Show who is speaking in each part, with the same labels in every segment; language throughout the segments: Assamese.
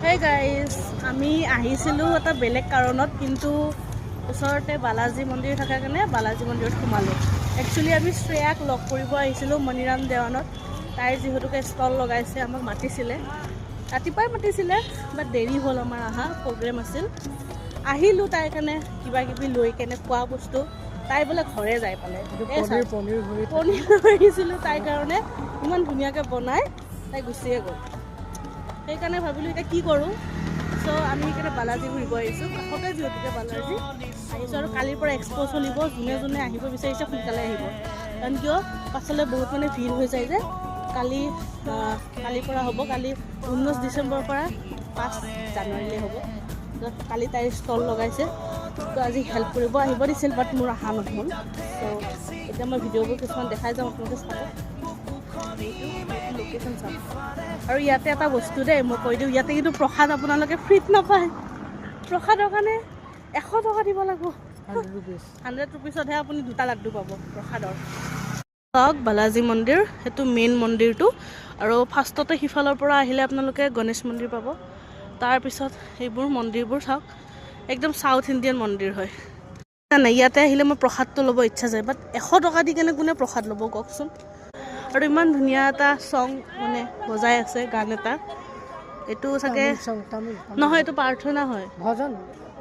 Speaker 1: Hey guys, আমি আহিছিলো এটা বেলেগ কাৰণত কিন্তু ওচৰতে বালাজী মন্দিৰ থাকাৰ কাৰণে বালাজী মন্দিৰত সোমালো। একচুৱেলি আমি শ্ৰেয়াক লগ কৰিব আহিছিলো মণিৰাম দেৱানত। তাইৰ যিহেতুকে ষ্টল লগাইছে আমাক মাতিছিলে। ৰাতিপুৱাই মাতিছিলে বাট দেৰি হ'ল আমাৰ আহা, প্ৰগ্ৰেম আছিল। আহিলো তাইৰ কাৰণে কিবা কিবি লৈ কেনে খোৱা বস্তু। তাই বোলে ঘৰে যাই পালে পনীৰ আহিছিলোঁ তাইৰ কাৰণে ইমান ধুনীয়াকৈ বনাই তাই গুচিয়ে গ'ল। সেইকাৰণে ভাবিলোঁ এতিয়া কি কৰোঁ। চ' আমি সেইকাৰণে বালাজী ঘূৰিব আহিছোঁ, কাষতে যিহেতুকে বালাজী আহিছোঁ। আৰু কালিৰ পৰা এক্সপ' চলিব, যোনে যোনে আহিব বিচাৰিছে সোনকালে আহিব, কাৰণ কিয় পাছলৈ বহুত মানে ভিৰ হৈ যায় যে। কালিৰ পৰা হ'ব, কালি 19 ডিচেম্বৰৰ পৰা 5 জানুৱাৰীলৈ হ'ব। কালি তাইৰ ষ্টল লগাইছে, তো আজি হেল্প কৰিব আহিব দিছিল বাট মোৰ অহা নহ'ল। চ' এতিয়া মই ভিডিঅ'বোৰ কিছুমান দেখাই যাওঁ, আপোনালোকে চাব। লোকেশ্যন চাম। আৰু ইয়াতে এটা বস্তু দেই মই কৈ দিওঁ, ইয়াতে কিন্তু প্ৰসাদ আপোনালোকে ফ্ৰীত নাপায়। প্ৰসাদৰ কাৰণে 100 টকা দিব লাগিব। 100 ৰুপিছতহে আপুনি 2টা লাড্ডু পাব প্ৰসাদৰ। চাওক বালাজী মন্দিৰ, সেইটো মেইন মন্দিৰটো। আৰু ফাৰ্ষ্টতে সিফালৰ পৰা আহিলে আপোনালোকে গণেশ মন্দিৰ পাব। তাৰপিছত এইবোৰ মন্দিৰবোৰ চাওক, একদম চাউথ ইণ্ডিয়ান মন্দিৰ হয়। নাই ইয়াতে আহিলে মই প্ৰসাদটো ল'ব ইচ্ছা যায়, বাট 100 টকা দি কেনে কোনে প্ৰসাদ ল'ব কওকচোন। আৰু ইমান ধুনীয়া এটা চং মানে বজাই আছে, গান এটা। এইটো চাগে নহয়, এইটো প্ৰাৰ্থনা হয়,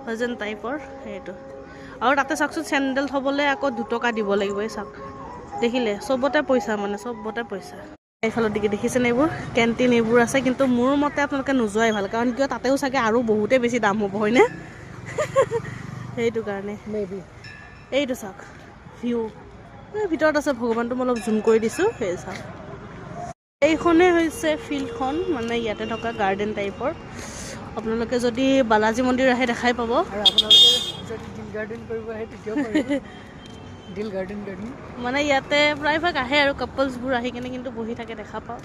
Speaker 1: ভজন টাইপৰ সেইটো। আৰু তাতে চাওকচোন চেণ্ডেল থ'বলৈ আকৌ 2 টকা দিব লাগিব। এই চাওক দেখিলে, চবতে পইচা মানে চবতে পইচা। এইফালৰ দিকে দেখিছেনে এইবোৰ কেণ্টিন এইবোৰ আছে, কিন্তু মোৰ মতে আপোনালোকে নোযোৱাই ভাল, কাৰণ কিয় তাতেও চাগে আৰু বহুতেই বেছি দাম হ'ব হয়নে। সেইটো কাৰণে এইটো চাওক ভিউ ভিতৰত আছে, ভগৱানটো মই অলপ জুম কৰি দিছোঁ। সেই চাওক এইখনেই হৈছে ফিল্ডখন, মানে ইয়াতে থকা গাৰ্ডেন টাইপৰ। আপোনালোকে যদি বালাজী মন্দিৰ আহে দেখাই পাব। আৰু আপোনালোকে যদি দিল গাৰ্ডেন কৰিব আহে তেতিয়াও পাৰিব। দিল গাৰ্ডেন মানে ইয়াতে প্ৰায়ভাগ আহে আৰু কাপলছবোৰ আহি কেনে কিন্তু বহি থাকে দেখা পাওঁ।